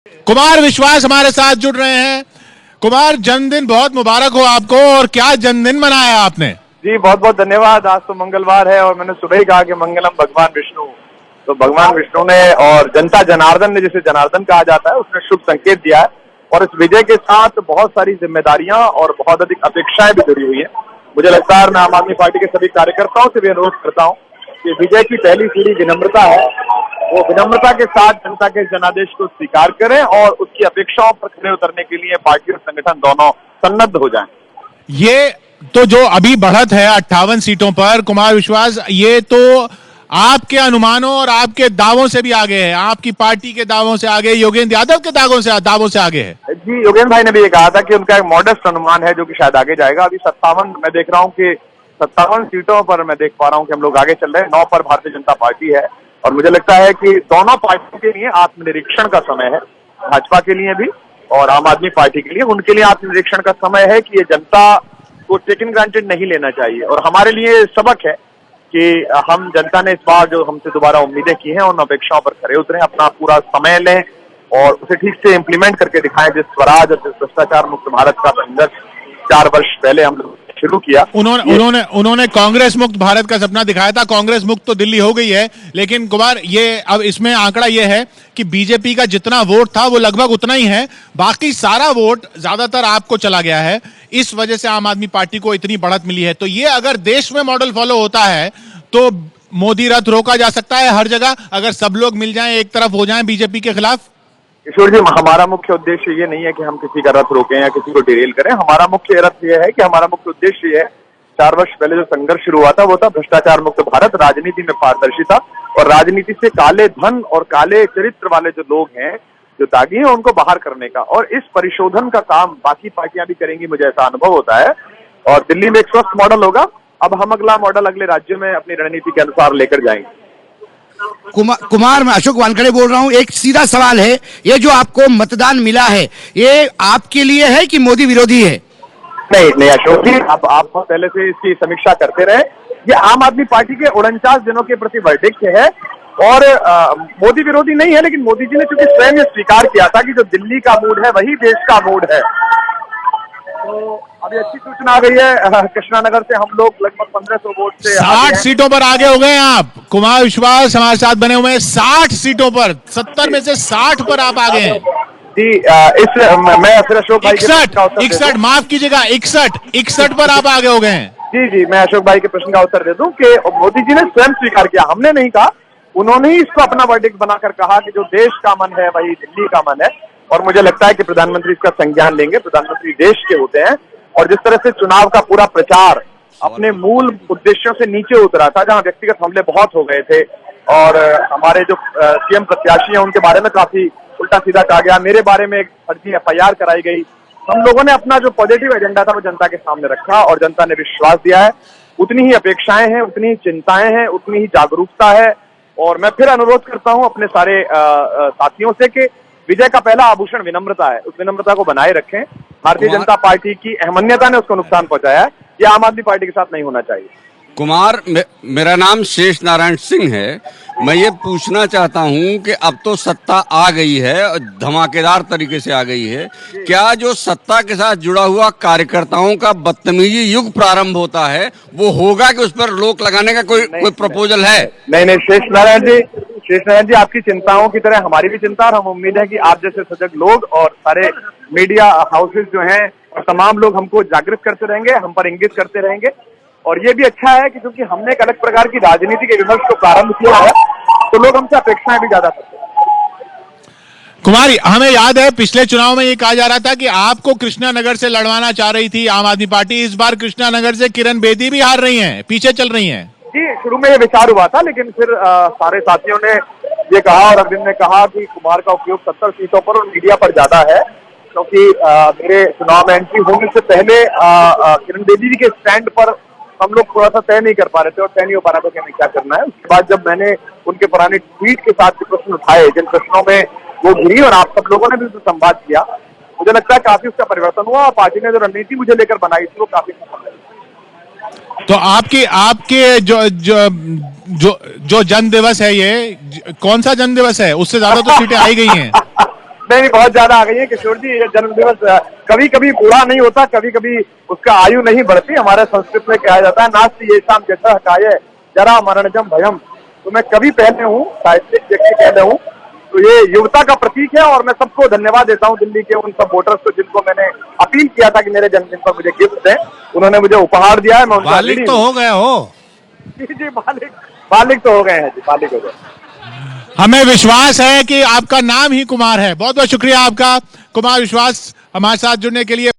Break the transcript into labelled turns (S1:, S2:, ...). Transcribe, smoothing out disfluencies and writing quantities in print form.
S1: कुमार विश्वास हमारे साथ जुड़ रहे हैं। कुमार, जन्मदिन बहुत मुबारक हो आपको। और क्या जन्मदिन मनाया आपने?
S2: जी बहुत बहुत धन्यवाद। आज तो मंगलवार है और मैंने सुबह ही कहा कि मंगलम भगवान विष्णु। तो भगवान विष्णु ने और जनता जनार्दन ने, जिसे जनार्दन कहा जाता है, उसने शुभ संकेत दिया है। और इस विजय के साथ बहुत सारी जिम्मेदारियां और बहुत अधिक अपेक्षाएं भी जुड़ी हुई है। मुझे लगता है मैं आम आदमी पार्टी के सभी कार्यकर्ताओं से भी अनुरोध करता हूँ कि विजय की पहली सीढ़ी विनम्रता है, वो विनम्रता के साथ जनता के जनादेश को स्वीकार करें और उसकी अपेक्षाओं पर खड़े उतरने के लिए पार्टी और संगठन दोनों सन्नद्ध हो जाएं।
S1: ये तो जो अभी बढ़त है 58 सीटों पर, कुमार विश्वास, ये तो आपके अनुमानों और आपके दावों से भी आगे है, आपकी पार्टी के दावों से आगे, योगेंद्र यादव के दावों से आगे है।
S2: जी, योगेंद्र भाई ने भी ये कहा था कि उनका एक मॉडेस्ट अनुमान है जो कि शायद आगे जाएगा। अभी 57 मैं देख रहा हूँ कि 57 सीटों पर मैं देख पा रहा हूँ कि हम लोग आगे चल रहे हैं। 9 पर भारतीय जनता पार्टी है और मुझे लगता है कि दोनों पार्टियों के लिए आत्मनिरीक्षण का समय है, भाजपा के लिए भी और आम आदमी पार्टी के लिए। उनके लिए आत्मनिरीक्षण का समय है कि ये जनता को टेकन ग्रांटेड नहीं लेना चाहिए। और हमारे लिए सबक है कि हम जनता ने इस बार जो हमसे दोबारा उम्मीदें की हैं उन अपेक्षाओं पर खरे उतरें, अपना पूरा समय लें और उसे ठीक से इम्प्लीमेंट करके दिखाएं। जिस स्वराज और जिस भ्रष्टाचार मुक्त भारत का संघर्ष 4 वर्ष पहले हम लोग शुरू किया,
S1: उन्होंने कांग्रेस मुक्त भारत का सपना दिखाया था। कांग्रेस मुक्त तो दिल्ली हो गई है, लेकिन कुमार, ये अब इसमें आंकड़ा ये है कि बीजेपी का जितना वोट था वो लगभग उतना ही है, बाकी सारा वोट ज्यादातर आपको चला गया है। इस वजह से आम आदमी पार्टी को इतनी बढ़त मिली है। तो ये अगर देश में मॉडल फॉलो होता है तो मोदी रथ रोका जा सकता है हर जगह, अगर सब लोग मिल जाएं, एक तरफ हो जाएं बीजेपी के खिलाफ।
S2: ईश्वर जी, हमारा मुख्य उद्देश्य ये नहीं है कि हम किसी का रथ रोकें या किसी को डिरेल करें। हमारा मुख्य रथ ये है कि हमारा मुख्य उद्देश्य ये है, 4 वर्ष पहले जो संघर्ष शुरू हुआ था वो था भ्रष्टाचार मुक्त भारत, राजनीति में पारदर्शिता और राजनीति से काले धन और काले चरित्र वाले जो लोग हैं, जो दागी हैं, उनको बाहर करने का। और इस परिशोधन का काम बाकी पार्टियां भी करेंगी, मुझे ऐसा अनुभव होता है। और दिल्ली में एक स्वस्थ मॉडल होगा। अब हम अगला मॉडल अगले राज्यों में अपनी रणनीति के अनुसार लेकर जाएंगे।
S3: कुमार, मैं अशोक वानखेड़े बोल रहा हूँ। एक सीधा सवाल है, ये जो आपको मतदान मिला है ये आपके लिए है कि मोदी विरोधी है?
S2: नहीं अशोक जी, अब आप पहले से इसकी समीक्षा करते रहे। ये आम आदमी पार्टी के 49 दिनों के प्रति वर्डिक्ट है और मोदी विरोधी नहीं है। लेकिन मोदी जी ने चूंकि स्वयं स्वीकार किया था कि जो दिल्ली का मूड है वही देश का मूड है, तो अभी अच्छी सूचना आ गई है। कृष्णानगर से हम लोग लगभग 1500 वोट से
S1: 60 सीटों पर आगे हो गए आप। कुमार विश्वास हमारे साथ बने हुए हैं 60 सीटों पर, 70 में से 60 पर आप आगे हैं
S2: जी। मैं फिर अशोक भाई
S1: 61 माफ कीजिएगा, 61 पर आप आगे हो गए हैं।
S2: जी, मैं अशोक भाई के प्रश्न का उत्तर दे दूं कि मोदी जी ने स्वयं स्वीकार किया, हमने नहीं कहा। उन्होंने ही इसको अपना वर्डिक्ट बनाकर कहा कि जो देश का मन है वही दिल्ली का मन है। और मुझे लगता है कि प्रधानमंत्री इसका संज्ञान लेंगे। प्रधानमंत्री देश के होते हैं और जिस तरह से चुनाव का पूरा प्रचार अपने मूल उद्देश्यों से नीचे उतरा था, जहां व्यक्तिगत हमले बहुत हो गए थे और हमारे जो सीएम प्रत्याशी हैं उनके बारे में काफी उल्टा सीधा कहा गया, मेरे बारे में एक फर्जी एफआईआर कराई गई, हम लोगों ने अपना जो पॉजिटिव एजेंडा था वो जनता के सामने रखा और जनता ने विश्वास दिया है। उतनी ही अपेक्षाएं हैं, उतनी ही चिंताएं हैं, उतनी ही जागरूकता है। और मैं फिर अनुरोध करता हूं अपने सारे साथियों से कि विजय का पहला आभूषण विनम्रता है, उस विनम्रता को बनाए रखें। भारतीय जनता पार्टी की अहमन्यता ने उसको नुकसान पहुंचाया है, ये आम आदमी पार्टी के साथ नहीं होना चाहिए।
S4: कुमार, मेरा नाम शेष नारायण सिंह है। मैं ये पूछना चाहता हूँ कि अब तो सत्ता आ गई है और धमाकेदार तरीके से आ गई है, क्या जो सत्ता के साथ जुड़ा हुआ कार्यकर्ताओं का बदतमीजी युग प्रारंभ होता है वो होगा कि उस पर रोक लगाने का कोई प्रपोजल है?
S2: नहीं शेष नारायण जी, आपकी चिंताओं की तरह हमारी भी चिंता और हम उम्मीद है कि आप जैसे सजग लोग और सारे मीडिया हाउसेज जो हैं और तमाम लोग हमको जागृत करते रहेंगे, हम पर इंगित करते रहेंगे। और ये भी अच्छा है कि क्योंकि हमने एक अलग प्रकार की राजनीति के विमर्श को प्रारंभ किया है तो लोग हमसे अपेक्षाएं भी ज्यादा करते हैं।
S1: कुमारी, हमें याद है पिछले चुनाव में ये कहा जा रहा था कि आपको कृष्णानगर से लड़वाना चाह रही थी आम आदमी पार्टी। इस बार कृष्णानगर से किरण बेदी भी हार रही हैं, पीछे चल रही हैं।
S2: जी, शुरू में ये विचार हुआ था लेकिन फिर सारे साथियों ने ये कहा और अरविंद ने कहा कि कुमार का उपयोग 70 सीटों पर और मीडिया पर ज्यादा है, क्योंकि मेरे चुनाव में एंट्री होने से पहले किरण बेदी जी के स्टैंड पर हम लोग थोड़ा सा तय नहीं कर पा रहे थे और तय नहीं हो पा रहा था कि हमें क्या करना है। उसके बाद जब मैंने उनके पुराने ट्वीट के साथ जो प्रश्न उठाए, जिन प्रश्नों में वो घिरी और आप सब लोगों ने भी उससे संवाद किया, मुझे लगता है काफी उसका परिवर्तन हुआ। पार्टी ने जो रणनीति मुझे लेकर बनाई थी वो काफी सफल है।
S1: तो आपके जो जन्म दिवस है, ये कौन सा जन्म दिवस है? उससे ज्यादा तो सीटें आई गई हैं।
S2: नहीं, बहुत ज्यादा आ गई है किशोर जी। ये जन्मदिवस कभी कभी पूरा नहीं होता, कभी कभी उसका आयु नहीं बढ़ती। हमारे संस्कृत में कहा जाता है नास्ति ये शाम जैसा काय जरा मरणजम भयम। तो मैं कभी पहले हूँ, साहित्यिक व्यक्ति पहले हूँ, तो ये युवता का प्रतीक है। और मैं सबको धन्यवाद देता हूँ, दिल्ली के उन सब वोटर्स को जिनको मैंने अपील किया था कि मेरे जन्मदिन पर मुझे गिफ्ट दें, उन्होंने मुझे उपहार दिया है। मैं उनका
S1: बालिग तो हो गए हो।
S2: जी, बालिग तो हो गए हैं जी, बालिग हो गए।
S1: हमें विश्वास है कि आपका नाम ही कुमार है। बहुत बहुत शुक्रिया आपका कुमार विश्वास हमारे साथ जुड़ने के लिए।